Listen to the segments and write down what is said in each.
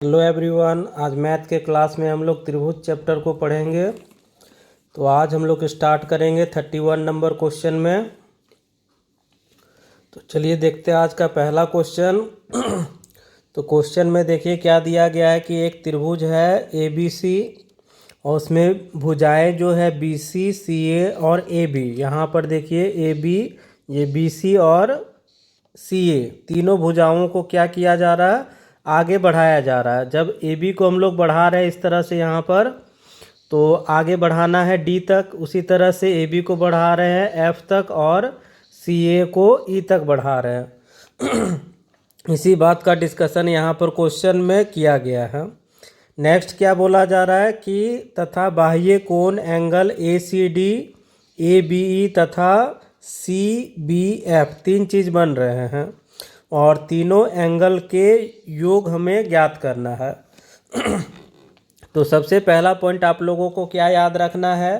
Hello everyone, आज math के class में हम लोग त्रिभुज चैप्टर को पढ़ेंगे। तो आज हम लोग स्टार्ट करेंगे 31 नंबर क्वेश्चन में। तो चलिए देखते हैं आज का पहला क्वेश्चन। तो क्वेश्चन में देखिए क्या दिया गया है कि एक त्रिभुज है ए बी सी और उसमें भुजाएं जो है बी सी सी ए और ए बी। यहाँ पर देखिए ए बी, ये बी सी और सी ए तीनों भुजाओं को क्या किया जा रहा है, आगे बढ़ाया जा रहा है। जब ए बी को हम लोग बढ़ा रहे हैं इस तरह से यहाँ पर, तो आगे बढ़ाना है डी तक, उसी तरह से ए बी को बढ़ा रहे हैं एफ तक और सी ए को ई तक बढ़ा रहे हैं। इसी बात का डिस्कशन यहाँ पर क्वेश्चन में किया गया है। नेक्स्ट क्या बोला जा रहा है कि तथा बाह्य कोण angle A C D, A B E तथा सी बी एफ तीन चीज़ बन रहे हैं और तीनों एंगल के योग हमें ज्ञात करना है। तो सबसे पहला पॉइंट आप लोगों को क्या याद रखना है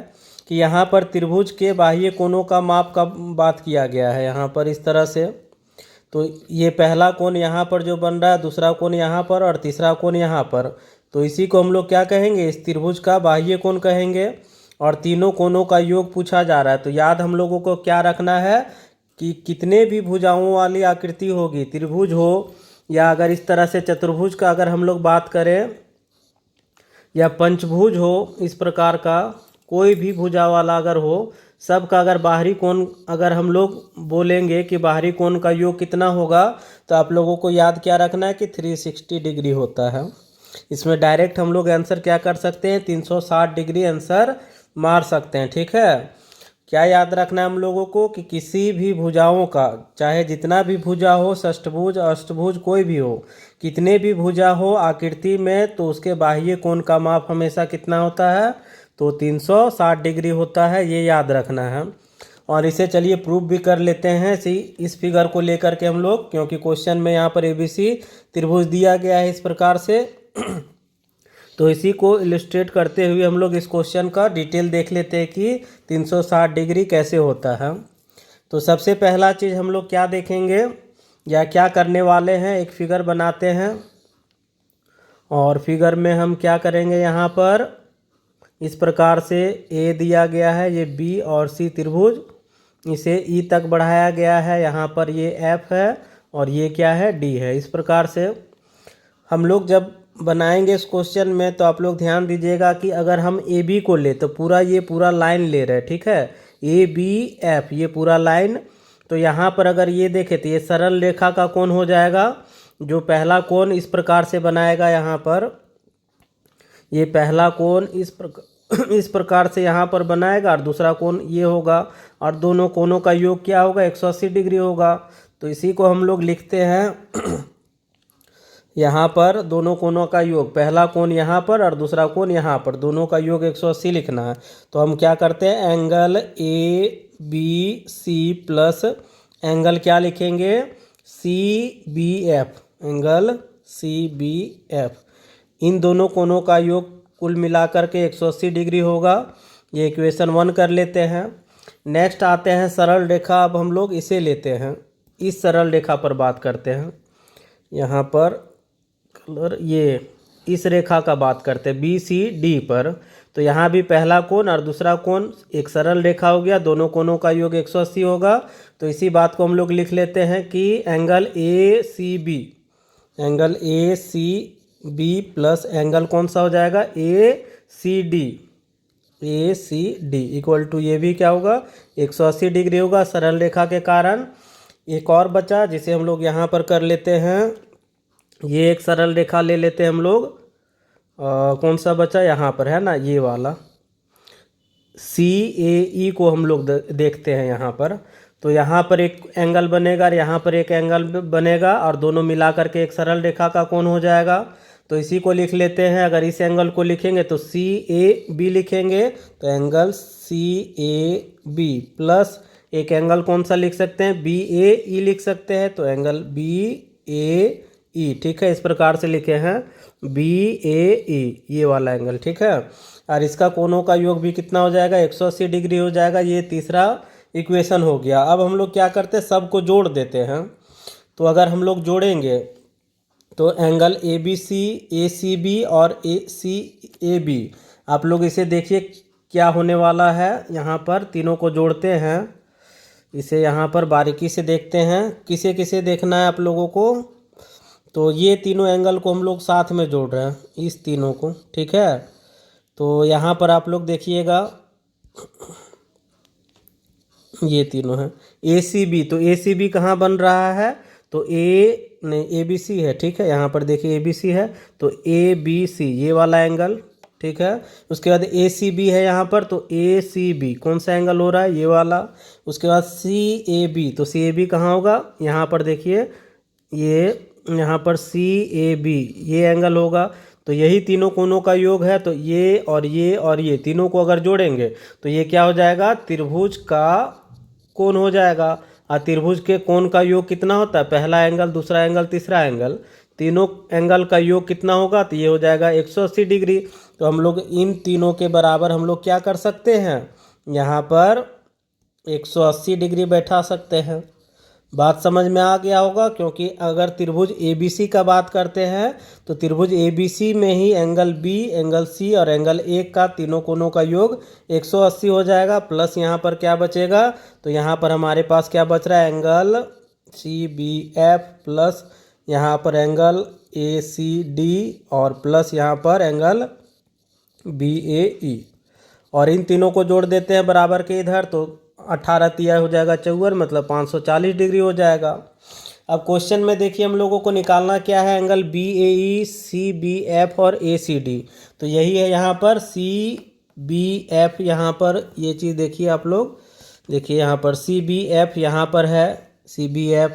कि यहाँ पर त्रिभुज के बाह्य कोणों का माप का बात किया गया है यहाँ पर इस तरह से। तो ये पहला कोण यहाँ पर जो बन रहा है, दूसरा कोण यहाँ पर और तीसरा कोण यहाँ पर, तो इसी को हम लोग क्या कहेंगे, इस त्रिभुज का बाह्य कोण कहेंगे। और तीनों कोणों का योग पूछा जा रहा है। तो याद हम लोगों को क्या रखना है कि कितने भी भुजाओं वाली आकृति होगी, त्रिभुज हो या अगर इस तरह से चतुर्भुज का अगर हम लोग बात करें या पंचभुज हो, इस प्रकार का कोई भी भुजा वाला अगर हो, सबका अगर बाहरी कोण अगर हम लोग बोलेंगे कि बाहरी कोण का योग कितना होगा, तो आप लोगों को याद क्या रखना है कि 360 डिग्री होता है। इसमें डायरेक्ट हम लोग आंसर क्या कर सकते हैं, 360 डिग्री आंसर मार सकते हैं। ठीक है, क्या याद रखना है हम लोगों को कि किसी भी भुजाओं का, चाहे जितना भी भुजा हो, षष्ठभुज अष्टभुज कोई भी हो, कितने भी भुजा हो आकृति में, तो उसके बाह्य कोण का माप हमेशा कितना होता है, तो 360 डिग्री होता है। ये याद रखना है। और इसे चलिए प्रूफ भी कर लेते हैं इस फिगर को लेकर के हम लोग, क्योंकि क्वेश्चन में यहाँ पर एबीसी त्रिभुज दिया गया है इस प्रकार से। तो इसी को इलस्ट्रेट करते हुए हम लोग इस क्वेश्चन का डिटेल देख लेते हैं कि 360 डिग्री कैसे होता है। तो सबसे पहला चीज़ हम लोग क्या देखेंगे या क्या करने वाले हैं, एक फिगर बनाते हैं और फिगर में हम क्या करेंगे, यहाँ पर इस प्रकार से ए दिया गया है, ये बी और सी त्रिभुज, इसे ई तक बढ़ाया गया है। यहाँ पर ये एफ है और ये क्या है, डी है। इस प्रकार से हम लोग जब बनाएंगे इस क्वेश्चन में, तो आप लोग ध्यान दीजिएगा कि अगर हम ए बी को ले तो ये पूरा लाइन ले रहे हैं। ठीक है, ए बी एफ ये पूरा लाइन। तो यहाँ पर अगर ये देखें तो ये सरल रेखा का कोण हो जाएगा। जो पहला कोण इस प्रकार से बनाएगा, यहाँ पर ये पहला कोण इस प्रकार से यहाँ पर बनाएगा और दूसरा कोण ये होगा और दोनों कोणों का योग क्या होगा, 180 डिग्री होगा। तो इसी को हम लोग लिखते हैं यहाँ पर दोनों कोणों का योग, पहला कोण यहाँ पर और दूसरा कोण यहाँ पर, दोनों का योग 180 लिखना है। तो हम क्या करते हैं, angle A B C plus angle क्या लिखेंगे, C B F, angle C B F. इन दोनों कोणों का योग कुल मिलाकर के 180 डिग्री होगा। ये इक्वेशन 1 कर लेते हैं। नेक्स्ट आते हैं सरल रेखा। अब हम लोग इसे लेते हैं, इस सरल रेखा पर बात करते हैं। यहाँ पर कलर, ये इस रेखा का बात करते हैं बी सी डी पर। तो यहाँ भी पहला कोण और दूसरा कोण एक सरल रेखा हो गया, दोनों कोणों का योग 180 होगा। तो इसी बात को हम लोग लिख लेते हैं कि angle A C B, angle A C B plus angle कौन सा हो जाएगा, A C D, A C D equal to ये भी क्या होगा, 180 डिग्री होगा सरल रेखा के कारण। एक और बचा जिसे हम लोग यहाँ पर कर लेते हैं, ये एक सरल रेखा ले लेते हैं हम लोग। कौन सा बचा यहाँ पर है ना, ये वाला सी ए ई को हम लोग देखते हैं यहाँ पर। तो यहाँ पर एक एंगल बनेगा और यहाँ पर एक एंगल बनेगा और दोनों मिला करके एक सरल रेखा का कोण हो जाएगा। तो इसी को लिख लेते हैं। अगर इस एंगल को लिखेंगे तो सी ए बी लिखेंगे, तो angle C A B plus एक एंगल कौन सा लिख सकते हैं, बी ए ई लिख सकते हैं, तो एंगल बी ए ई। ठीक है, इस प्रकार से लिखे हैं बी ए ई, ये वाला एंगल। ठीक है, और इसका कोणों का योग भी कितना हो जाएगा, 180 डिग्री हो जाएगा। ये तीसरा इक्वेशन हो गया। अब हम लोग क्या करते हैं, सबको जोड़ देते हैं। तो अगर हम लोग जोड़ेंगे तो angle A B C, A C B और ए सी ए बी, आप लोग इसे देखिए क्या होने वाला है। यहाँ पर तीनों को जोड़ते हैं, इसे यहाँ पर बारीकी से देखते हैं किसे किसे देखना है आप लोगों को। तो ये तीनों एंगल को हम लोग साथ में जोड़ रहे हैं, इस तीनों को, ठीक है। तो यहाँ पर आप लोग देखिएगा ये तीनों हैं ए सी बी, तो ए सी बी कहाँ बन रहा है, तो ए नहीं ए बी सी है, ठीक है। यहाँ पर देखिए ए बी सी है, तो ए बी सी ये वाला एंगल, ठीक है। उसके बाद ए सी बी है यहाँ पर, तो ए सी बी कौन सा एंगल हो रहा है, ये वाला। उसके बाद सी ए बी, तो सी ए बी कहाँ होगा, यहाँ पर देखिए ये यहाँ पर सी ए बी ये एंगल होगा। तो यही तीनों कोनों का योग है, तो ये और ये और ये तीनों को अगर जोड़ेंगे तो ये क्या हो जाएगा, त्रिभुज का कोण हो जाएगा। और त्रिभुज के कोण का योग कितना होता है, पहला एंगल, दूसरा एंगल, तीसरा एंगल, तीनों एंगल का योग कितना होगा, तो ये हो जाएगा 180 डिग्री। तो हम लोग इन तीनों के बराबर हम लोग क्या कर सकते हैं, यहाँ पर 180 डिग्री बैठा सकते हैं। बात समझ में आ गया होगा, क्योंकि अगर त्रिभुज ABC का बात करते हैं तो त्रिभुज ABC में ही एंगल B, एंगल C और एंगल A का तीनों कोनों का योग 180 हो जाएगा। प्लस यहाँ पर क्या बचेगा, तो यहाँ पर हमारे पास क्या बच रहा है, एंगल CBF प्लस यहाँ पर एंगल ACD और प्लस यहाँ पर एंगल BAE, और इन तीनों को जोड़ देते हैं बराबर के इधर, तो 18 तिया हो जाएगा 54, मतलब 540 डिग्री हो जाएगा। अब क्वेश्चन में देखिए हम लोगों को निकालना क्या है, एंगल BAE, CBF और ACD। तो यही है यहाँ पर CBF, यहाँ पर ये चीज़ देखिए आप लोग, देखिए यहाँ पर CBF यहाँ पर है, CBF,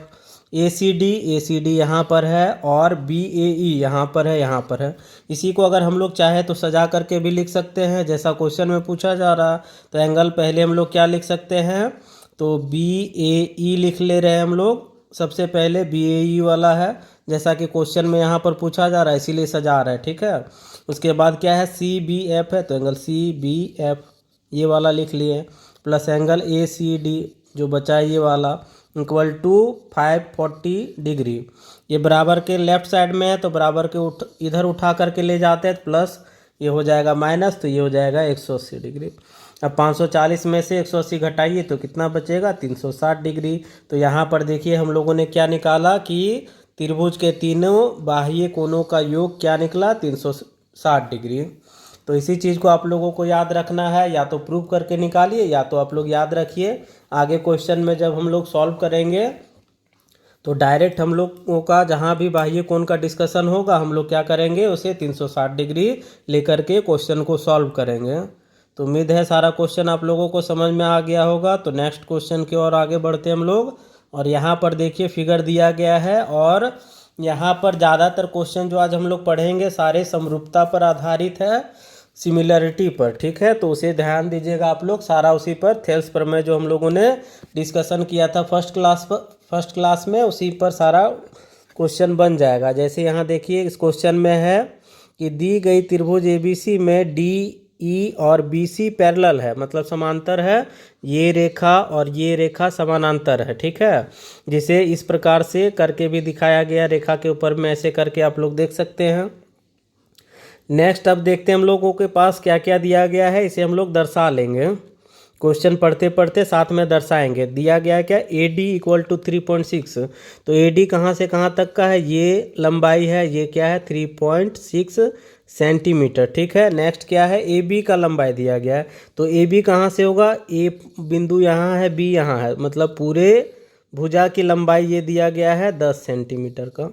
ACD यहाँ पर है और BAE यहाँ पर है, यहाँ पर है। इसी को अगर हम लोग चाहे तो सजा करके भी लिख सकते हैं, जैसा क्वेश्चन में पूछा जा रहा। तो एंगल पहले हम लोग क्या लिख सकते हैं, तो BAE लिख ले रहे हैं हम लोग, सबसे पहले BAE वाला है, जैसा कि क्वेश्चन में यहाँ पर पूछा जा रहा है इसीलिए सजा रहा है, ठीक है। उसके बाद क्या है, CBF है, तो एंगल CBF ये वाला लिख लिए, प्लस एंगल ACD जो बचा है ये वाला, इक्वल टू 540 डिग्री। ये बराबर के लेफ्ट साइड में है, तो बराबर के इधर उठा करके ले जाते हैं, प्लस ये हो जाएगा माइनस, तो ये हो जाएगा 180 डिग्री। अब 540 में से 180 घटाइए तो कितना बचेगा, 360 डिग्री। तो यहाँ पर देखिए हम लोगों ने क्या निकाला कि त्रिभुज के तीनों बाह्य कोणों का योग क्या निकला, 360 डिग्री। तो इसी चीज़ को आप लोगों को याद रखना है, या तो प्रूव करके निकालिए या तो आप लोग याद रखिए। आगे क्वेश्चन में जब हम लोग सॉल्व करेंगे तो डायरेक्ट हम लोगों का जहाँ भी बाह्य कोण का डिस्कशन होगा हम लोग क्या करेंगे, उसे 360 डिग्री लेकर के क्वेश्चन को सॉल्व करेंगे। तो उम्मीद है सारा क्वेश्चन आप लोगों को समझ में आ गया होगा। तो नेक्स्ट क्वेश्चन की ओर आगे बढ़ते हम लोग, और यहाँ पर देखिए फिगर दिया गया है, और यहाँ पर ज़्यादातर क्वेश्चन जो आज हम लोग पढ़ेंगे सारे समरूपता पर आधारित है, सिमिलरिटी पर, ठीक है। तो उसे ध्यान दीजिएगा आप लोग, सारा उसी पर थेल्स प्रमेय जो हम लोगों ने डिस्कशन किया था फर्स्ट क्लास में, उसी पर सारा क्वेश्चन बन जाएगा। जैसे यहाँ देखिए इस क्वेश्चन में है कि दी गई त्रिभुज ABC में DE और BC पैरेलल है, मतलब समांतर है, ये रेखा और ये रेखा समानांतर है, ठीक है। जिसे इस प्रकार से करके भी दिखाया गया, रेखा के ऊपर में ऐसे करके आप लोग देख सकते हैं। नेक्स्ट अब देखते हैं हम लोगों के पास क्या क्या दिया गया है, इसे हम लोग दर्शा लेंगे। क्वेश्चन पढ़ते पढ़ते साथ में दर्शाएंगे। दिया गया है क्या, AD इक्वल टू 3.6, तो AD कहाँ से कहाँ तक का है, ये लंबाई है, ये क्या है 3.6 सेंटीमीटर, ठीक है। नेक्स्ट क्या है, AB का लंबाई दिया गया है, तो AB कहाँ से होगा, A बिंदु यहाँ है, B यहाँ है, मतलब पूरे भुजा की लंबाई ये दिया गया है 10 सेंटीमीटर का।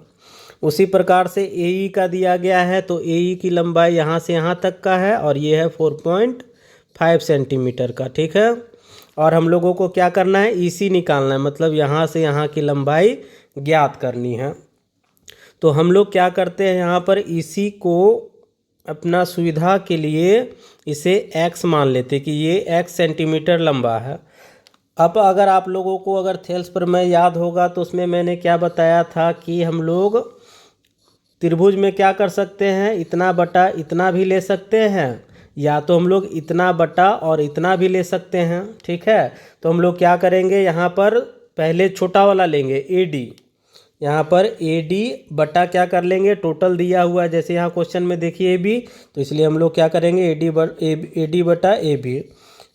उसी प्रकार से AE का दिया गया है, तो AE की लंबाई यहाँ से यहाँ तक का है, और ये है 4.5 सेंटीमीटर का, ठीक है। और हम लोगों को क्या करना है, EC निकालना है, मतलब यहाँ से यहाँ की लंबाई ज्ञात करनी है। तो हम लोग क्या करते हैं, यहाँ पर EC को अपना सुविधा के लिए इसे x मान लेते कि ये x सेंटीमीटर लंबा है। अब अगर आप लोगों को अगर थेल्स प्रमेय याद होगा तो उसमें मैंने क्या बताया था कि हम लोग त्रिभुज में क्या कर सकते हैं, इतना बटा इतना भी ले सकते हैं, या तो हम लोग इतना बटा और इतना भी ले सकते हैं, ठीक है। तो हम लोग क्या करेंगे, यहाँ पर पहले छोटा वाला लेंगे AD, यहाँ पर ए डी बटा क्या कर लेंगे, टोटल दिया हुआ है जैसे यहाँ क्वेश्चन में देखिए ए बी, तो इसलिए हम लोग क्या करेंगे ए डी बटा ए बी।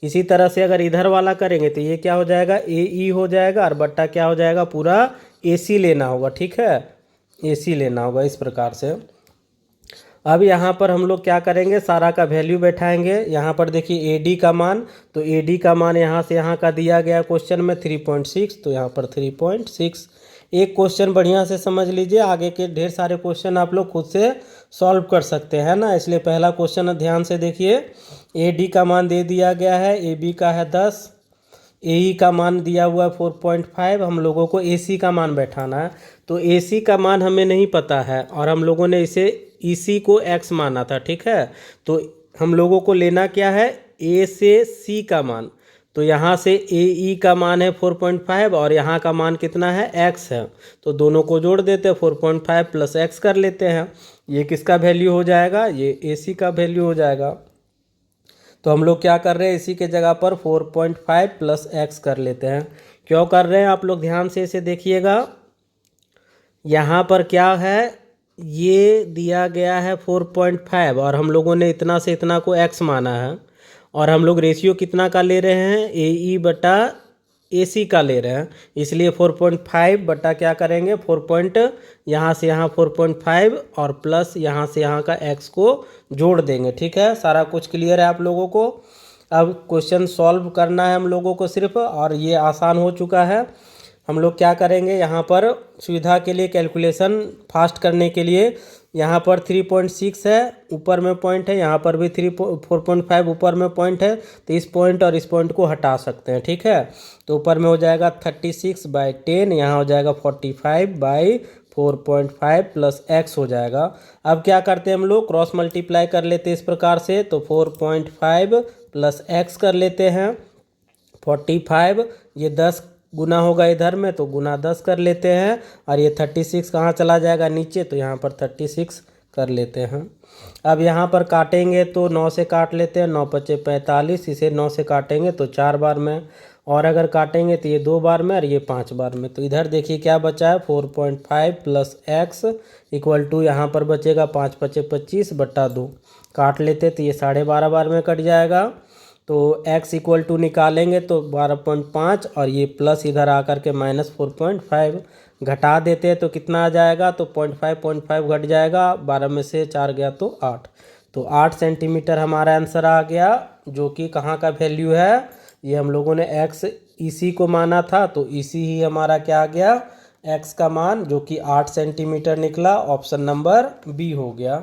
इसी तरह से अगर इधर वाला करेंगे तो ये क्या हो जाएगा, ए ई हो जाएगा, और बट्टा क्या हो जाएगा, पूरा ए सी लेना होगा, ठीक है, ए सी लेना होगा इस प्रकार से। अब यहाँ पर हम लोग क्या करेंगे, सारा का वैल्यू बैठाएंगे। यहाँ पर देखिए ए डी का मान, तो ए डी का मान यहाँ से यहाँ का दिया गया क्वेश्चन में 3.6, तो यहाँ पर 3.6। एक क्वेश्चन बढ़िया से समझ लीजिए, आगे के ढेर सारे क्वेश्चन आप लोग खुद से सॉल्व कर सकते हैं ना, इसलिए पहला क्वेश्चन ध्यान से देखिए। ए डी का मान दे दिया गया है, ए बी का है 10, ए ई का मान दिया हुआ है 4.5, हम लोगों को ए सी का मान बैठाना है। तो ए सी का मान हमें नहीं पता है और हम लोगों ने इसे ई सी को एक्स माना था, ठीक है। तो हम लोगों को लेना क्या है, ए से सी का मान। तो यहाँ से ए ई का मान है 4.5 और यहाँ का मान कितना है, एक्स है, तो दोनों को जोड़ देते हैं, 4.5 प्लस एक्स कर लेते हैं। ये किसका वैल्यू हो जाएगा, ये ए सी का वैल्यू हो जाएगा। तो हम लोग क्या कर रहे हैं, इसी के जगह पर 4.5 प्लस एक्स कर लेते हैं। क्यों कर रहे हैं, आप लोग ध्यान से इसे देखिएगा। यहाँ पर क्या है, ये दिया गया है 4.5 और हम लोगों ने इतना से इतना को x माना है, और हम लोग रेशियो कितना का ले रहे हैं, ए ई बटा ए सी का ले रहे हैं, इसलिए 4.5 बटा क्या करेंगे, 4 यहाँ से यहाँ 4.5 और प्लस यहाँ से यहाँ का x को जोड़ देंगे, ठीक है। सारा कुछ क्लियर है आप लोगों को। अब क्वेश्चन सॉल्व करना है हम लोगों को सिर्फ, और ये आसान हो चुका है। हम लोग क्या करेंगे, यहाँ पर सुविधा के लिए कैलकुलेशन फास्ट करने के लिए यहाँ पर 3.6 है, ऊपर में पॉइंट है, यहाँ पर भी 4.5 ऊपर में पॉइंट है, तो इस पॉइंट और इस पॉइंट को हटा सकते हैं, ठीक है। तो ऊपर में हो जाएगा 36/10, यहाँ हो जाएगा 45/4.5 प्लस एक्स हो जाएगा। अब क्या करते हैं हम लोग, क्रॉस मल्टीप्लाई कर लेते हैं इस प्रकार से, तो 4.5 प्लस एक्स कर लेते हैं, 45, ये 10 गुना होगा इधर में, तो गुना 10 कर लेते हैं, और ये 36 कहाँ चला जाएगा नीचे, तो यहाँ पर 36 कर लेते हैं। अब यहाँ पर काटेंगे तो 9 से काट लेते हैं, 9 पचे 45, इसे 9 से काटेंगे तो 4 बार में, और अगर काटेंगे तो ये 2 बार में और ये 5 बार में। तो इधर देखिए क्या बचा है, 4.5 प्लस एक्स इक्वल टू यहाँ पर बचेगा 5 पचे 25 बटा 2, काट लेते तो ये 12.5 बार में कट जाएगा। तो x इक्वल टू निकालेंगे तो 12.5 और ये प्लस इधर आकर के -4.5 घटा देते हैं तो कितना आ जाएगा, तो 0.5 घट जाएगा, 12 में से 4 गया तो 8, तो 8 सेंटीमीटर हमारा आंसर आ गया, जो कि कहाँ का वैल्यू है, ये हम लोगों ने x इसी को माना था, तो इसी ही हमारा क्या आ गया, x का मान, जो कि 8 सेंटीमीटर निकला। ऑप्शन नंबर बी हो गया।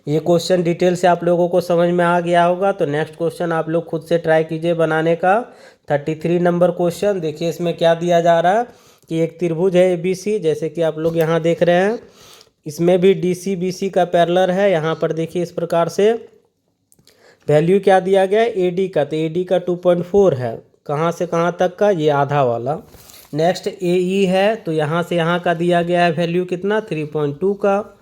ये क्वेश्चन डिटेल से आप लोगों को समझ में आ गया होगा। तो नेक्स्ट क्वेश्चन आप लोग खुद से ट्राई कीजिए बनाने का। 33 नंबर क्वेश्चन देखिए, इसमें क्या दिया जा रहा है कि एक त्रिभुज है ABC, जैसे कि आप लोग यहाँ देख रहे हैं, इसमें भी DC BC का पैरेलल है। यहाँ पर देखिए इस प्रकार से वैल्यू क्या दिया गया है, AD का, तो AD का 2.4 है, कहाँ से कहाँ तक का, ये आधा वाला। नेक्स्ट AE है, तो यहाँ से यहाँ का दिया गया है वैल्यू कितना, 3.2 का।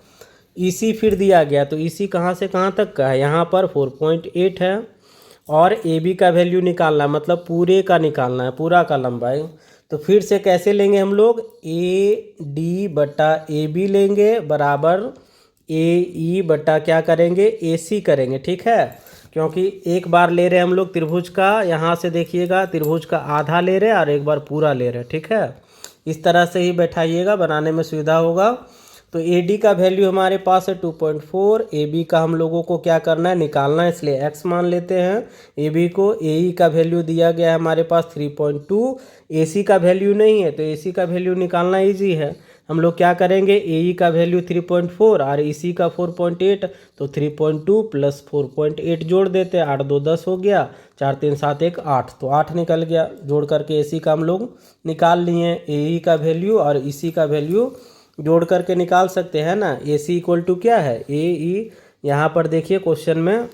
EC फिर दिया गया, तो EC कहाँ से कहाँ तक का है, यहाँ पर 4.8 है, और AB का वैल्यू निकालना है, मतलब पूरे का निकालना है, पूरा का लंबाई। तो फिर से कैसे लेंगे हम लोग, AD बटा AB लेंगे बराबर AE बटा क्या करेंगे, AC करेंगे, ठीक है। क्योंकि एक बार ले रहे हैं हम लोग त्रिभुज का, यहाँ से देखिएगा त्रिभुज का आधा ले रहे हैं और एक बार पूरा ले रहे हैं, ठीक है। इस तरह से ही बैठाइएगा, बनाने में सुविधा होगा। तो AD का वैल्यू हमारे पास है 2.4, AB का हम लोगों को क्या करना है, निकालना है, इसलिए x मान लेते हैं AB को। AE का वैल्यू दिया गया है हमारे पास 3.2, AC का वैल्यू नहीं है, तो AC का वैल्यू निकालना इजी है। हम लोग क्या करेंगे, AE का वैल्यू 3.4 और EC का 4.8, तो 3.2 प्लस 4.8 जोड़ देते हैं, 8 2 10 हो गया, 4 3 7 1 8, तो 8 निकल गया। जोड़ करके AC का हम लोग निकाल लिए, AE का वैल्यू और EC का वैल्यू जोड़ करके निकाल सकते हैं ना। AC इक्वल टू क्या है, AE, यहाँ पर देखिए क्वेश्चन में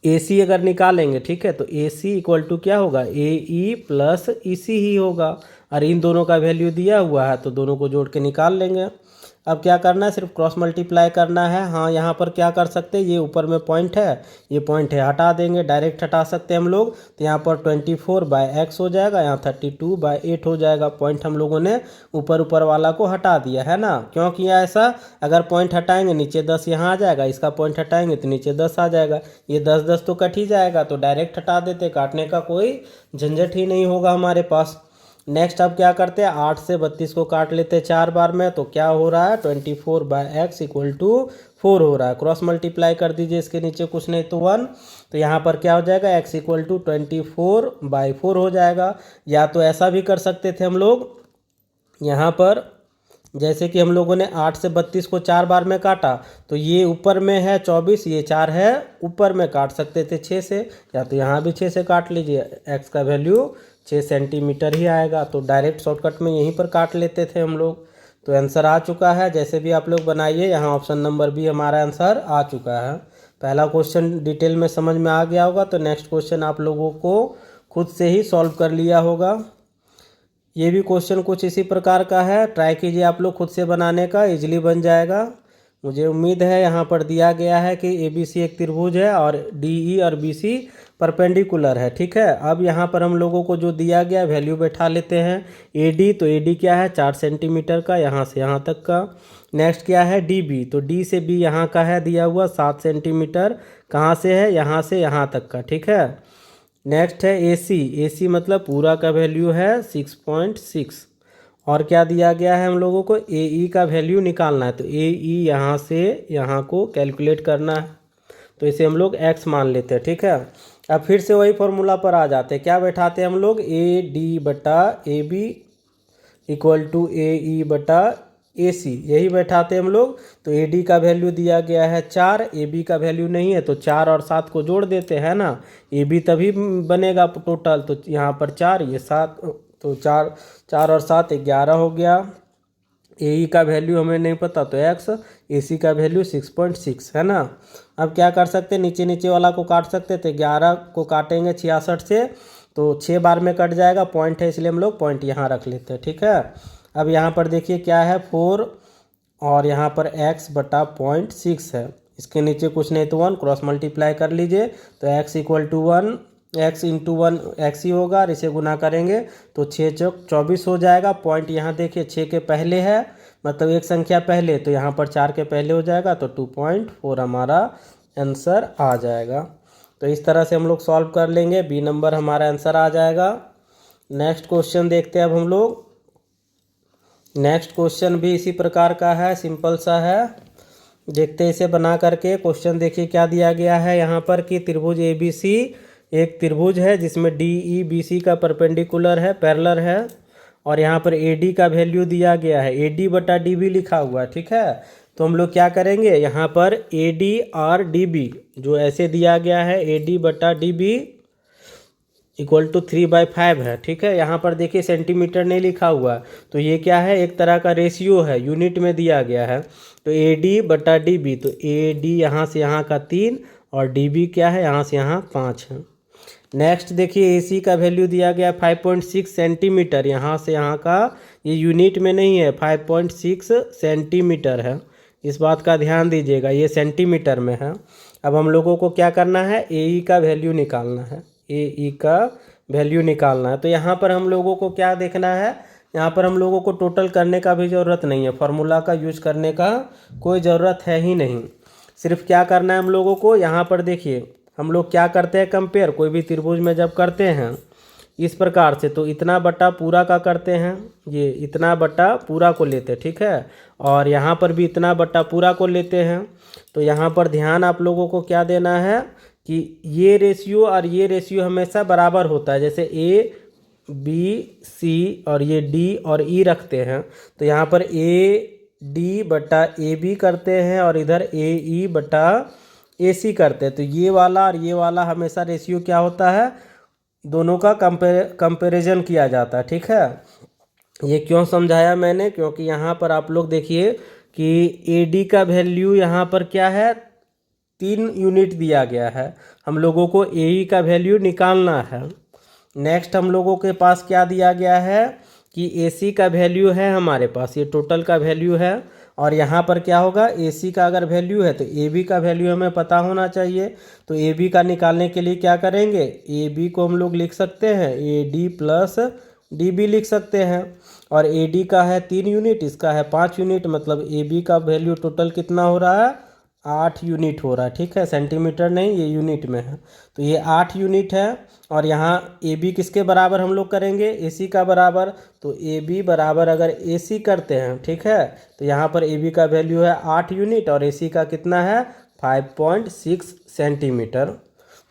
AC अगर निकालेंगे, ठीक है, तो AC इक्वल टू क्या होगा, AE प्लस EC ही होगा, और इन दोनों का वैल्यू दिया हुआ है तो दोनों को जोड़ के निकाल लेंगे। अब क्या करना है, सिर्फ क्रॉस मल्टीप्लाई करना है। हाँ, यहाँ पर क्या कर सकते हैं, ये ऊपर में पॉइंट है, ये पॉइंट है, हटा देंगे, डायरेक्ट हटा सकते हैं हम लोग। तो यहाँ पर 24/x हो जाएगा, यहाँ 32/8 हो जाएगा। पॉइंट हम लोगों ने ऊपर ऊपर वाला को हटा दिया है ना। क्यों किया ऐसा, अगर पॉइंट हटाएंगे नीचे 10 यहाँ आ जाएगा, इसका पॉइंट हटाएंगे तो नीचे 10 आ जाएगा, ये 10 10 तो कट ही जाएगा, तो डायरेक्ट हटा देते, काटने का कोई झंझट ही नहीं होगा हमारे पास। नेक्स्ट अब क्या करते हैं, 8 से 32 को काट लेते हैं 4 बार में, तो क्या हो रहा है 24/x = 4 हो रहा है। क्रॉस मल्टीप्लाई कर दीजिए, इसके नीचे कुछ नहीं तो 1, तो यहाँ पर क्या हो जाएगा, x = 24/4 हो जाएगा। या तो ऐसा भी कर सकते थे हम लोग, यहाँ पर जैसे कि हम लोगों ने 8 से 32 को 4 बार में काटा, तो ये ऊपर में है 24, ये 4 है ऊपर में, काट सकते थे 6 से, या तो यहाँ भी 6 से काट लीजिए, x का वैल्यू 6 सेंटीमीटर ही आएगा। तो डायरेक्ट शॉर्टकट में यहीं पर काट लेते थे हम लोग। तो आंसर आ चुका है, जैसे भी आप लोग बनाइए, यहाँ ऑप्शन नंबर बी हमारा आंसर आ चुका है। पहला क्वेश्चन डिटेल में समझ में आ गया होगा, तो नेक्स्ट क्वेश्चन आप लोगों को खुद से ही सॉल्व कर लिया होगा। ये भी क्वेश्चन कुछ इसी प्रकार का है, ट्राई कीजिए आप लोग खुद से बनाने का, इजीली बन जाएगा। मुझे उम्मीद है। यहाँ पर दिया गया है कि ABC एक त्रिभुज है और DE और BC परपेंडिकुलर है, ठीक है। अब यहाँ पर हम लोगों को जो दिया गया वैल्यू बैठा लेते हैं। AD, तो AD क्या है 4 सेंटीमीटर का, यहाँ से यहाँ तक का। नेक्स्ट क्या है DB, तो D से B यहाँ का है दिया हुआ 7 सेंटीमीटर, कहाँ से है, यहाँ से यहाँ तक का, ठीक है। नेक्स्ट है AC मतलब पूरा का वैल्यू है 6.6। और क्या दिया गया है हम लोगों को, AE का वैल्यू निकालना है, तो AE यहाँ से यहाँ को कैलकुलेट करना है, तो इसे हम लोग x मान लेते हैं, ठीक है। अब फिर से वही फॉर्मूला पर आ जाते हैं, क्या बैठाते हैं हम लोग, AD/AB = AE/AC, यही बैठाते हैं हम लोग। तो AD का वैल्यू दिया गया है 4, AB का वैल्यू नहीं है, तो 4 और 7 को जोड़ देते हैं ना, AB तभी बनेगा टोटल। तो यहाँ पर 4, ये 7, तो 4 और 7 11 हो गया। AE का वैल्यू हमें नहीं पता, तो x, AC का वैल्यू 6.6 है ना। अब क्या कर सकते हैं, नीचे नीचे वाला को काट सकते थे, 11 को काटेंगे 66 से, तो 6 बार में कट जाएगा, पॉइंट है इसलिए हम लोग पॉइंट यहाँ रख लेते हैं, ठीक है। अब यहाँ पर देखिए क्या है 4, और यहाँ पर x/0.6 है, इसके नीचे कुछ नहीं तो 1, क्रॉस मल्टीप्लाई कर लीजिए, तो x = 1, x × 1 x ही होगा, और इसे गुना करेंगे तो 6 चौक 24 हो जाएगा। पॉइंट यहाँ देखिए 6 के पहले है, मतलब एक संख्या पहले, तो यहाँ पर 4 के पहले हो जाएगा, तो 2.4 हमारा आंसर आ जाएगा। तो इस तरह से हम लोग सॉल्व कर लेंगे, B नंबर हमारा आंसर आ जाएगा। नेक्स्ट क्वेश्चन देखते हैं अब हम लोग। नेक्स्ट क्वेश्चन भी इसी प्रकार का है, सिंपल सा है, देखते हैं इसे बना करके। क्वेश्चन देखिए क्या दिया गया है यहाँ पर कि त्रिभुज ABC एक त्रिभुज है जिसमें DE BC का परपेंडिकुलर है, पैरेलल है, और यहाँ पर AD का वैल्यू दिया गया है, AD/DB लिखा हुआ है, ठीक है। तो हम लोग क्या करेंगे, यहाँ पर AD और DB जो ऐसे दिया गया है, AD/DB = 3/5 है, ठीक है। यहाँ पर देखिए सेंटीमीटर नहीं लिखा हुआ, तो ये क्या है, एक तरह का रेशियो है, यूनिट में दिया गया है। तो AD/DB, तो AD यहाँ से यहाँ का 3, और DB क्या है, यहाँ से यहाँ 5 है। नेक्स्ट देखिए AC का वैल्यू दिया गया 5.6 सेंटीमीटर, यहाँ से यहाँ का, ये यूनिट में नहीं है, 5.6 सेंटीमीटर है, इस बात का ध्यान दीजिएगा, ये सेंटीमीटर में है। अब हम लोगों को क्या करना है, AE का वैल्यू निकालना है, AE का वैल्यू निकालना है। तो यहाँ पर हम लोगों को क्या देखना है, यहाँ पर हम लोगों को टोटल करने का भी ज़रूरत नहीं है, फार्मूला का यूज करने का कोई ज़रूरत है ही नहीं। सिर्फ क्या करना है हम लोगों को, यहाँ पर देखिए हम लोग क्या करते हैं, कंपेयर कोई भी त्रिभुज में जब करते हैं इस प्रकार से, तो इतना बटा पूरा का करते हैं, ये इतना बटा पूरा को लेते हैं, ठीक है। और यहाँ पर भी इतना बटा पूरा को लेते हैं। तो यहाँ पर ध्यान आप लोगों को क्या देना है कि ये रेशियो और ये रेशियो हमेशा बराबर होता है, जैसे ABC और ये D और E रखते हैं, तो यहाँ पर AD/AB करते हैं, और इधर AE/AC करते हैं। तो ये वाला और ये वाला हमेशा रेशियो क्या होता है, दोनों का कंपैरिजन किया जाता है, ठीक है। ये क्यों समझाया मैंने, क्योंकि यहाँ पर आप लोग देखिए कि AD का वैल्यू यहाँ पर क्या है, 3 यूनिट दिया गया है, हम लोगों को AE का वैल्यू निकालना है। नेक्स्ट हम लोगों के पास क्या दिया गया है कि AC का वैल्यू है हमारे पास, ये टोटल का वैल्यू है, और यहाँ पर क्या होगा, ए सी का अगर वैल्यू है तो ए बी का वैल्यू हमें पता होना चाहिए। तो ए बी का निकालने के लिए क्या करेंगे, ए बी को हम लोग लिख सकते हैं A D plus D B लिख सकते हैं। और ए डी का है 3 यूनिट, इसका है 5 यूनिट, मतलब ए बी का वैल्यू टोटल कितना हो रहा है, 8 यूनिट हो रहा है। ठीक है, सेंटीमीटर नहीं, ये यूनिट में है। तो ये 8 यूनिट है। और यहाँ ए बी किसके बराबर हम लोग करेंगे, ए सी का बराबर। तो ए बी बराबर अगर ए सी करते हैं, ठीक है, तो यहाँ पर ए बी का वैल्यू है 8 यूनिट और ए सी का कितना है 5.6 सेंटीमीटर।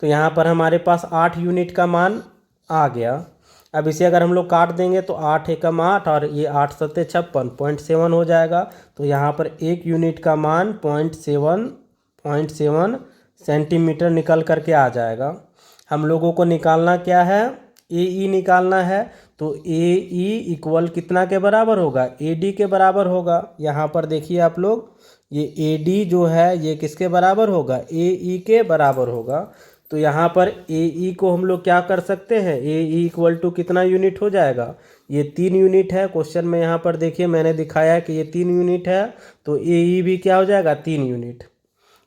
तो यहाँ पर हमारे पास 8 यूनिट का मान आ गया। अब इसे अगर हम लोग काट देंगे तो 8 एकम 8 और ये 8 सत्ते 56, 0.7 हो जाएगा। तो यहाँ पर 1 यूनिट का मान 0.7 सेंटीमीटर निकल करके आ जाएगा। हम लोगों को निकालना क्या है, ए ई निकालना है। तो ए ई इक्वल कितना के बराबर होगा, ए डी के बराबर होगा। यहाँ पर देखिए आप लोग, ये ए डी जो है ये किसके बराबर होगा, ए ई के बराबर होगा। तो यहाँ पर ए ई को हम लोग क्या कर सकते हैं, ए ई इक्वल टू कितना यूनिट हो जाएगा, ये 3 यूनिट है। क्वेश्चन में यहाँ पर देखिए मैंने दिखाया है कि ये 3 यूनिट है। तो ए ई भी क्या हो जाएगा, 3 यूनिट।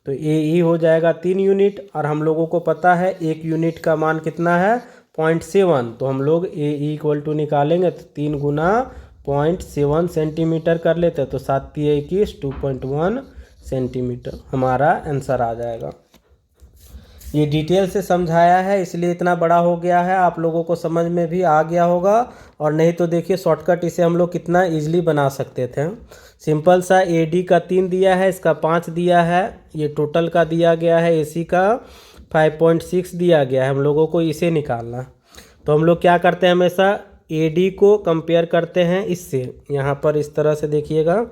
तो ए ई हो जाएगा 3 यूनिट। और हम लोगों को पता है 1 यूनिट का मान कितना है 0.7। तो हम लोग ए ई इक्वल टू निकालेंगे तो 3 गुना 0.7 सेंटीमीटर कर लेते हैं। तो 7 × 21 2.1 सेंटीमीटर हमारा आंसर आ जाएगा। ये डिटेल से समझाया है इसलिए इतना बड़ा हो गया है, आप लोगों को समझ में भी आ गया होगा। और नहीं तो देखिए शॉर्टकट इसे हम लोग कितना इजीली बना सकते थे। सिंपल सा ए डी का 3 दिया है, इसका 5 दिया है, ये टोटल का दिया गया है, ए सी का 5.6 दिया गया है। हम लोगों को इसे निकालना। तो हम लोग क्या करते हैं, हमेशा ए डी को कंपेयर करते हैं इससे। यहाँ पर इस तरह से देखिएगा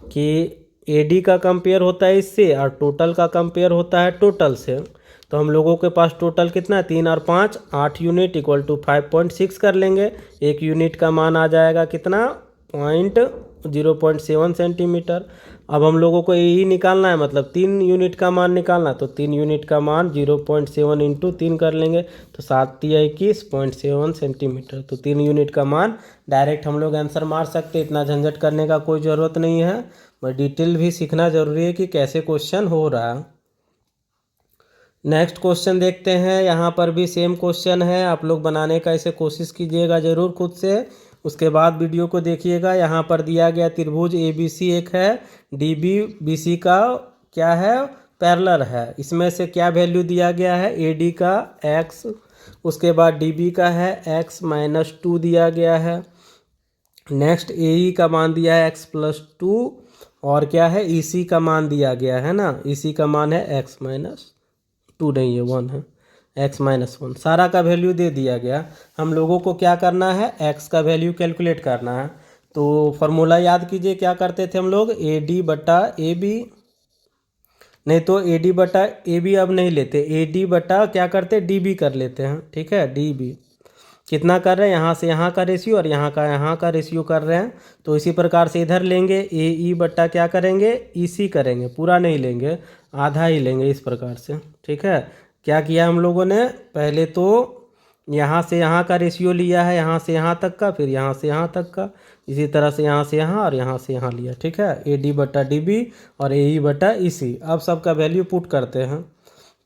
कि ए डी का कंपेयर होता है इससे और टोटल का कंपेयर होता है टोटल से। तो हम लोगों के पास टोटल कितना है, 3 और 5 8 यूनिट इक्वल टू 5.6 कर लेंगे। 1 यूनिट का मान आ जाएगा कितना 0.7 सेंटीमीटर। अब हम लोगों को यही निकालना है, मतलब 3 यूनिट का मान निकालना है। तो 3 यूनिट का मान 0.7 इंटू 3 कर लेंगे तो 7 × 21 0.7 सेंटीमीटर। तो 3 यूनिट का मान डायरेक्ट हम लोग आंसर मार सकते, इतना झंझट करने का कोई ज़रूरत नहीं है। बट डिटेल भी सीखना ज़रूरी है कि कैसे क्वेश्चन हो रहा है। नेक्स्ट क्वेश्चन देखते हैं। यहाँ पर भी सेम क्वेश्चन है, आप लोग बनाने का इसे कोशिश कीजिएगा ज़रूर खुद से, उसके बाद वीडियो को देखिएगा। यहाँ पर दिया गया त्रिभुज ए बी सी एक है, डी बी बी सी का क्या है पैरेलल है। इसमें से क्या वैल्यू दिया गया है, ए डी का x, उसके बाद डी बी का है x-2 दिया गया है। नेक्स्ट ए ई का मान दिया है x+2 और क्या है ई सी का मान दिया गया है ना, ई सी का मान है x-2 नहीं है 1 है, x-1 सारा का वैल्यू दे दिया गया। हम लोगों को क्या करना है, x का वैल्यू कैलकुलेट करना है। तो फॉर्मूला याद कीजिए, क्या करते थे हम लोग, ए डी बटा ए बी, नहीं तो ए डी बटा ए बी अब नहीं लेते, ए डी बटा क्या करते डी बी कर लेते हैं। ठीक है, डी बी कितना कर रहे हैं, यहाँ से यहाँ का रेशियो और यहाँ का रेशियो कर रहे हैं। तो इसी प्रकार से इधर लेंगे ए ई बटा क्या करेंगे ई सी करेंगे, पूरा नहीं लेंगे, आधा ही लेंगे इस प्रकार से। ठीक है, क्या किया हम लोगों ने, पहले तो यहाँ से यहाँ का रेशियो लिया है, यहाँ से यहाँ तक का, फिर यहाँ से यहाँ तक का, इसी तरह से यहाँ से यहाँ और यहाँ से यहाँ लिया। ठीक है, ए डी बटा डी बी और ए ई बटा ई सी। अब सबका वैल्यू पुट करते हैं।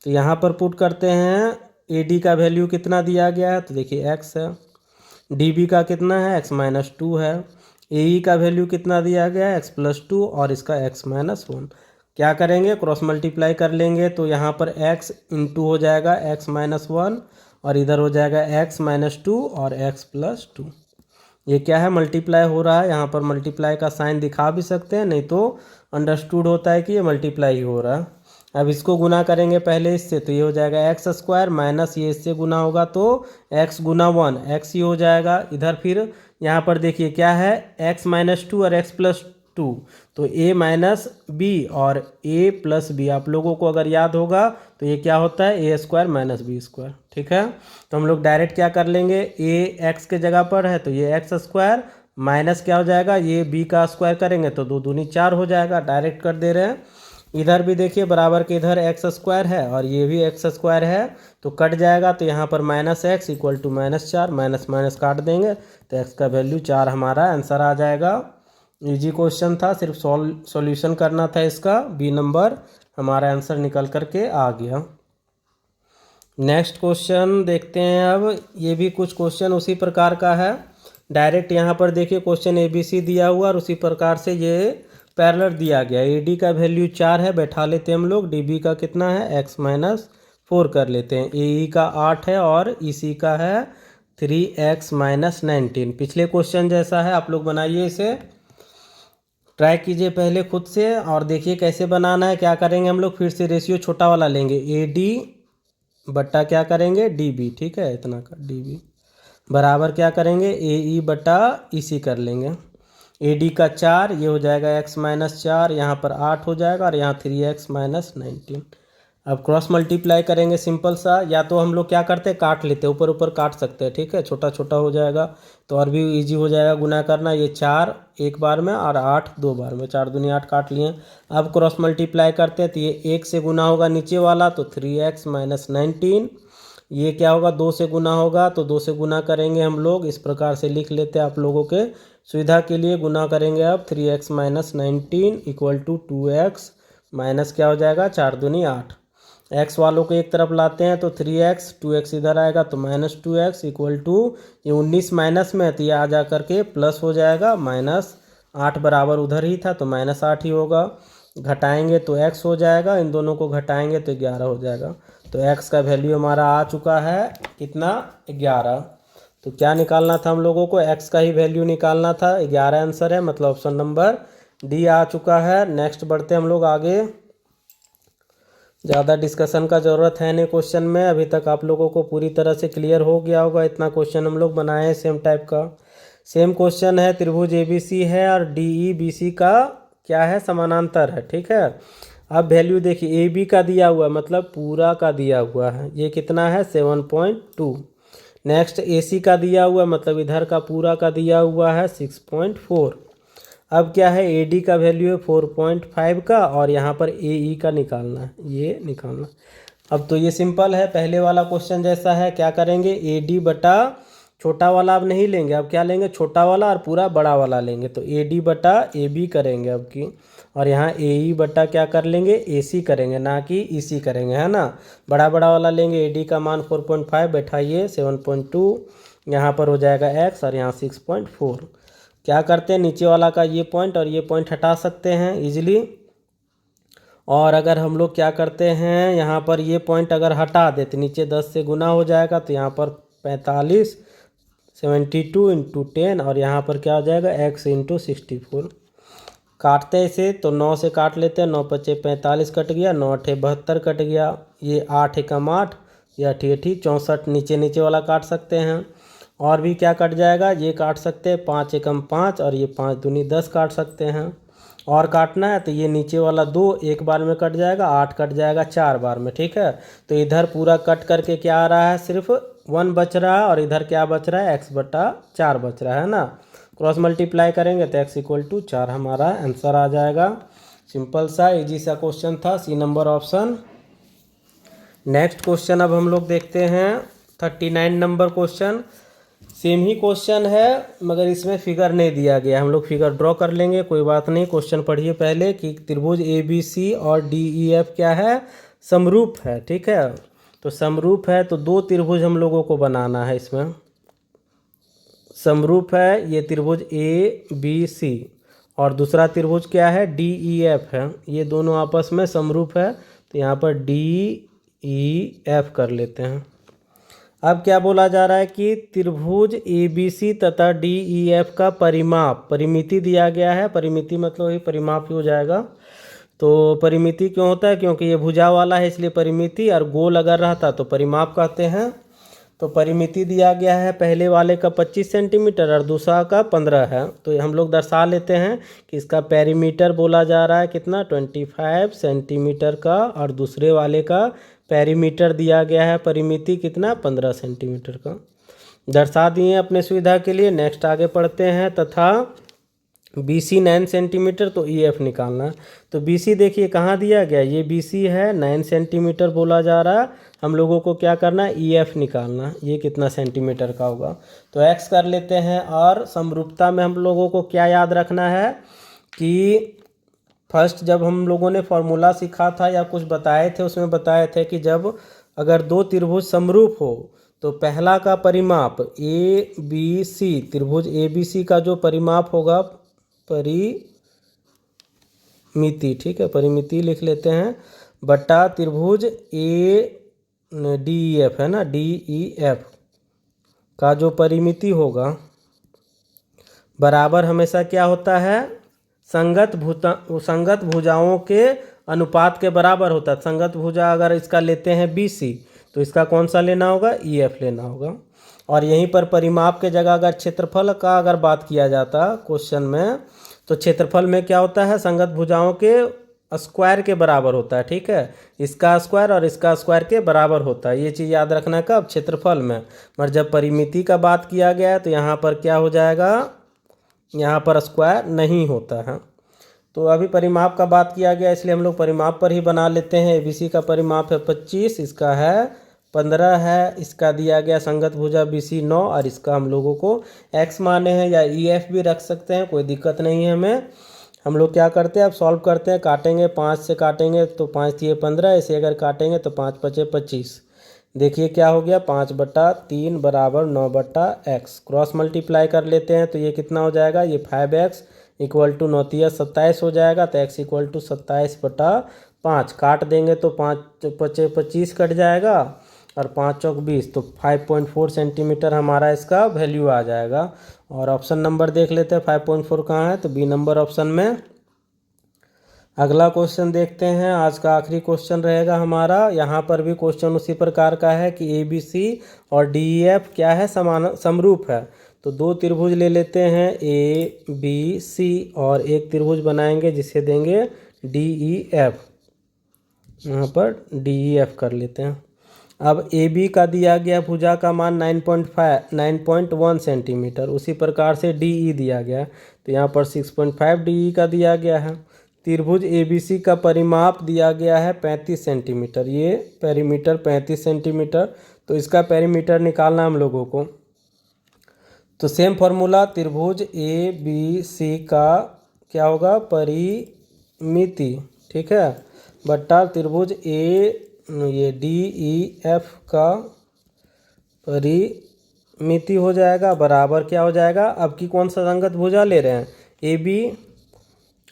तो यहाँ पर पुट करते हैं, ए डी का वैल्यू कितना दिया गया है, तो देखिए x है, डी बी का कितना है x-2 है, ए ई का वैल्यू कितना दिया गया है x+2 और इसका x-1। क्या करेंगे, क्रॉस मल्टीप्लाई कर लेंगे। तो यहाँ पर x इंटू हो जाएगा x-1 और इधर हो जाएगा x-2 और x+2। ये क्या है, मल्टीप्लाई हो रहा है। यहाँ पर मल्टीप्लाई का साइन दिखा भी सकते हैं, नहीं तो अंडरस्टूड होता है कि ये मल्टीप्लाई ही हो रहा है। अब इसको गुना करेंगे पहले इससे, तो ये हो जाएगा x² माइनस ये इससे गुना होगा तो x गुना 1 x ही हो जाएगा। इधर फिर यहाँ पर देखिए क्या है x-2 और x+2, तो a माइनस बी और a प्लस बी, आप लोगों को अगर याद होगा तो ये क्या होता है a² माइनस b²। ठीक है, तो हम लोग डायरेक्ट क्या कर लेंगे, a x के जगह पर है तो ये x² माइनस क्या हो जाएगा, ये b का स्क्वायर करेंगे तो 2 दूनी 4 हो जाएगा, डायरेक्ट कर दे रहे हैं। इधर भी देखिए बराबर के इधर x² है और ये भी x² है, तो कट जाएगा। तो यहाँ पर -x equal to -4, minus minus काट देंगे तो x का वैल्यू 4 हमारा आंसर आ जाएगा। इजी क्वेश्चन था, सिर्फ सॉल्यूशन करना था इसका। बी नंबर हमारा आंसर निकल करके आ गया। नेक्स्ट क्वेश्चन देखते हैं अब। ये भी कुछ क्वेश्चन उसी प्रकार का है। डायरेक्ट यहाँ पर देखिए क्वेश्चन ABC दिया हुआ और उसी प्रकार से ये पैरेलल दिया गया। AD का वैल्यू 4 है, बैठा लेते हैं हम लोग। DB का कितना है, x-4 कर लेते हैं। AE का 8 है और EC का है 3x-19। पिछले क्वेश्चन जैसा है, आप लोग बनाइए इसे, ट्राई कीजिए पहले खुद से और देखिए कैसे बनाना है। क्या करेंगे हम लोग, फिर से रेशियो छोटा वाला लेंगे, AD बट्टा क्या करेंगे DB, ठीक है, इतना का DB बराबर क्या करेंगे AE बट्टा EC कर लेंगे। AD का 4, ये हो जाएगा x-4, यहाँ पर 8 हो जाएगा और यहाँ 3x-19। अब क्रॉस मल्टीप्लाई करेंगे सिंपल सा, या तो हम लोग क्या करते हैं काट लेते हैं, ऊपर ऊपर काट सकते हैं, ठीक है, छोटा छोटा हो जाएगा तो और भी इजी हो जाएगा गुना करना। ये 4 एक बार में और 8 दो बार में, 4 दूनी 8 काट लिए। अब क्रॉस मल्टीप्लाई करते हैं तो ये 1 से गुना होगा नीचे वाला तो 3x-19, ये क्या होगा 2 से गुना होगा तो 2 से गुना करेंगे हम लोग, इस प्रकार से लिख लेते हैं आप लोगों के सुविधा के लिए। गुना करेंगे अब 3x-19 equal to 2x minus क्या हो जाएगा 4 दूनी 8। x वालों को एक तरफ लाते हैं तो 3x, 2x इधर आएगा तो -2x इक्वल टू, ये 19 माइनस में है तो ये आ जा करके प्लस हो जाएगा, -8 बराबर उधर ही था तो -8 ही होगा। घटाएंगे तो x हो जाएगा, इन दोनों को घटाएंगे तो 11 हो जाएगा। तो x का वैल्यू हमारा आ चुका है कितना, 11। तो क्या निकालना था हम लोगों को, x का ही वैल्यू निकालना था, 11 आंसर है, मतलब ऑप्शन नंबर डी आ चुका है। नेक्स्ट बढ़ते हम लोग आगे। ज़्यादा डिस्कशन का ज़रूरत है नहीं क्वेश्चन में, अभी तक आप लोगों को पूरी तरह से क्लियर हो गया होगा। इतना क्वेश्चन हम लोग बनाए हैं सेम टाइप का। सेम क्वेश्चन है, त्रिभुज ABC है और DEBC का क्या है, समानांतर है, ठीक है। अब वैल्यू देखिए, AB का दिया हुआ है, मतलब पूरा का दिया हुआ है, ये कितना है 7.2। नेक्स्ट AC का दिया हुआ है, मतलब इधर का पूरा का दिया हुआ है 6.4। अब क्या है, AD का वैल्यू है 4.5 का और यहाँ पर AE का निकालना है, ये निकालना। अब तो ये सिंपल है, पहले वाला क्वेश्चन जैसा है। क्या करेंगे, AD बटा छोटा वाला अब नहीं लेंगे, अब क्या लेंगे, छोटा वाला और पूरा बड़ा वाला लेंगे। तो AD बटा AB करेंगे अब की, और यहाँ AE बटा क्या कर लेंगे, AC करेंगे, ना कि EC करेंगे, है ना। बड़ा बड़ा वाला लेंगे, AD का मान 4.5 बैठाइए 7.2, यहाँ पर हो जाएगा x और यहाँ 6.4। क्या करते हैं, नीचे वाला का ये पॉइंट और ये पॉइंट हटा सकते हैं इजीली। और अगर हम लोग क्या करते हैं, यहाँ पर ये पॉइंट अगर हटा देते, नीचे 10 से गुना हो जाएगा तो यहाँ पर 45, 72 इंटू 10 और यहाँ पर क्या हो जाएगा x इंटू 64। काटते हैं इसे तो 9 से काट लेते हैं, 9 पचे 45 कट गया, 9 अठे 72 कट गया, ये 8 एकम 8, ये 8 8 64, नीचे नीचे वाला काट सकते हैं। और भी क्या कट जाएगा, ये काट सकते हैं 5 एकम 5 और ये 5 दूनी 10 काट सकते हैं। और काटना है तो ये नीचे वाला 2 एक बार में कट जाएगा, 8 कट जाएगा 4 बार में, ठीक है। तो इधर पूरा कट करके क्या आ रहा है, सिर्फ 1 बच रहा है और इधर क्या बच रहा है, x बटा 4 बच रहा है ना। क्रॉस मल्टीप्लाई करेंगे तो x इक्वल टू 4 हमारा आंसर आ जाएगा। सिंपल सा इजी सा क्वेश्चन था, C number option. Next question अब हम लोग देखते हैं 39 नंबर क्वेश्चन। सेम ही क्वेश्चन है मगर इसमें फिगर नहीं दिया गया, हम लोग फिगर ड्रॉ कर लेंगे, कोई बात नहीं। क्वेश्चन पढ़िए पहले कि त्रिभुज ABC और DEF क्या है, समरूप है, ठीक है। तो समरूप है तो 2 त्रिभुज हम लोगों को बनाना है इसमें। समरूप है ये त्रिभुज ABC और दूसरा त्रिभुज क्या है, DEF है, ये दोनों आपस में समरूप है तो यहाँ पर DEF कर लेते हैं। अब क्या बोला जा रहा है कि त्रिभुज ABC तथा DEF का परिमाप, परिमिति दिया गया है। परिमिति मतलब ही परिमाप ही हो जाएगा। तो परिमिति क्यों होता है, क्योंकि ये भुजा वाला है इसलिए परिमिति, और गोल अगर रहता तो परिमाप कहते हैं। तो परिमिति दिया गया है, पहले वाले का 25 सेंटीमीटर और दूसरा का 15 है। तो हम लोग दर्शा लेते हैं कि इसका पेरीमीटर बोला जा रहा है कितना, 25 सेंटीमीटर का, और दूसरे वाले का पेरीमीटर दिया गया है परिमिति कितना, 15 सेंटीमीटर का। दर्शा दिए अपने सुविधा के लिए। नेक्स्ट आगे पढ़ते हैं। तथा BC 9 सेंटीमीटर, तो EF निकालना है। तो BC देखिए कहाँ दिया गया, ये BC है, 9 सेंटीमीटर बोला जा रहा है। हम लोगों को क्या करना है, EF निकालना है, ये कितना सेंटीमीटर का होगा। तो X कर लेते हैं। और समरूपता में हम लोगों को क्या याद रखना है कि फर्स्ट जब हम लोगों ने फॉर्मूला सीखा था या कुछ बताए थे, उसमें बताए थे कि जब अगर दो त्रिभुज समरूप हो तो पहला का परिमाप ABC, त्रिभुज ABC का जो परिमाप होगा, परिमिति, ठीक है, परिमिति लिख लेते हैं, बटा त्रिभुज DEF है ना, DEF का जो परिमिति होगा बराबर हमेशा क्या होता है, संगत भुजाओं के अनुपात के बराबर होता है। संगत भुजा अगर इसका लेते हैं BC, तो इसका कौन सा लेना होगा, EF लेना होगा। और यहीं पर परिमाप के जगह अगर क्षेत्रफल का अगर बात किया जाता क्वेश्चन में, तो क्षेत्रफल में क्या होता है, संगत भुजाओं के स्क्वायर के बराबर होता है, ठीक है, इसका स्क्वायर और इसका स्क्वायर के बराबर होता है। ये चीज़ याद रखना कब, क्षेत्रफल में। मगर जब परिमिति का बात किया गया है तो यहाँ पर क्या हो जाएगा, यहाँ पर स्क्वायर नहीं होता है। तो अभी परिमाप का बात किया गया इसलिए हम लोग परिमाप पर ही बना लेते हैं। ABC का परिमाप है 25, इसका है 15 है, इसका दिया गया संगत भुजा BC 9, और इसका हम लोगों को X माने हैं, या EF भी रख सकते हैं, कोई दिक्कत नहीं है हमें। हम लोग क्या करते हैं, अब सॉल्व करते हैं, काटेंगे, 5 से काटेंगे तो 5 दिए 15, इसे अगर काटेंगे तो 5 पचे 25। देखिए क्या हो गया, 5/3 बराबर 9/x। क्रॉस मल्टीप्लाई कर लेते हैं तो ये कितना हो जाएगा, ये 5x इक्वल टू 9 × 27 हो जाएगा, तो x इक्वल टू 27/5। काट देंगे तो 5 पचे 25 कट जाएगा, और 5 चौक 20, तो 5.4 सेंटीमीटर हमारा इसका वैल्यू आ जाएगा। और ऑप्शन नंबर देख लेते हैं 5.4 कहाँ है, तो B नंबर ऑप्शन में। अगला क्वेश्चन देखते हैं, आज का आखिरी क्वेश्चन रहेगा हमारा। यहाँ पर भी क्वेश्चन उसी प्रकार का है कि ABC और DEF क्या है, समरूप है। तो दो त्रिभुज ले लेते हैं ABC, और एक त्रिभुज बनाएंगे जिसे देंगे DEF। यहाँ पर DEF कर लेते हैं। अब AB का दिया गया भुजा का मान 9.1 सेंटीमीटर, उसी प्रकार से DE दिया गया, तो यहाँ पर 6.5 DE का दिया गया है। त्रिभुज ABC का परिमाप दिया गया है 35 सेंटीमीटर, ये पेरीमीटर 35 सेंटीमीटर, तो इसका पेरीमीटर निकालना हम लोगों को। तो सेम फॉर्मूला, त्रिभुज ABC का क्या होगा, परिमिति, ठीक है, बटा त्रिभुज ये DEF का परिमिति हो जाएगा, बराबर क्या हो जाएगा, अब की कौन सा संगत भुजा ले रहे हैं, AB,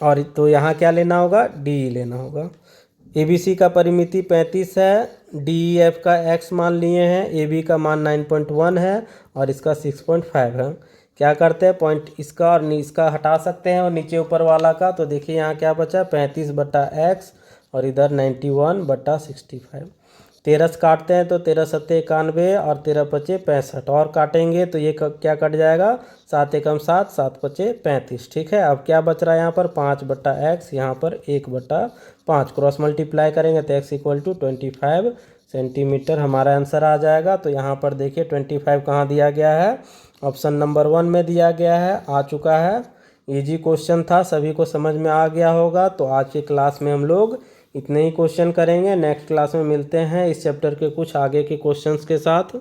और तो यहाँ क्या लेना होगा, DE लेना होगा। ABC का परिमिति 35 है, DEF का X मान लिए हैं, AB का मान 9.1 है और इसका 6.5 है। क्या करते हैं, पॉइंट इसका और इसका हटा सकते हैं और नीचे ऊपर वाला का, तो देखिए यहाँ क्या बचा, 35/x और इधर 91/65। 13 से काटते हैं तो 13 सत्ते 91 और 13 पचे 65, और काटेंगे तो ये क्या कट जाएगा, 7 एकम 7, 7 पचे 35, ठीक है। अब क्या बच रहा है यहाँ पर, 5/x, यहाँ पर 1/5। क्रॉस मल्टीप्लाई करेंगे तो x इक्वल टू 25 सेंटीमीटर हमारा आंसर आ जाएगा। तो यहाँ पर देखिए 25 कहाँ दिया गया है, ऑप्शन नंबर 1 में दिया गया है, आ चुका है। इजी क्वेश्चन था, सभी को समझ में आ गया होगा। तो आज के क्लास में हम लोग इतने ही क्वेश्चन करेंगे, नेक्स्ट क्लास में मिलते हैं इस चैप्टर के कुछ आगे के क्वेश्चंस के साथ।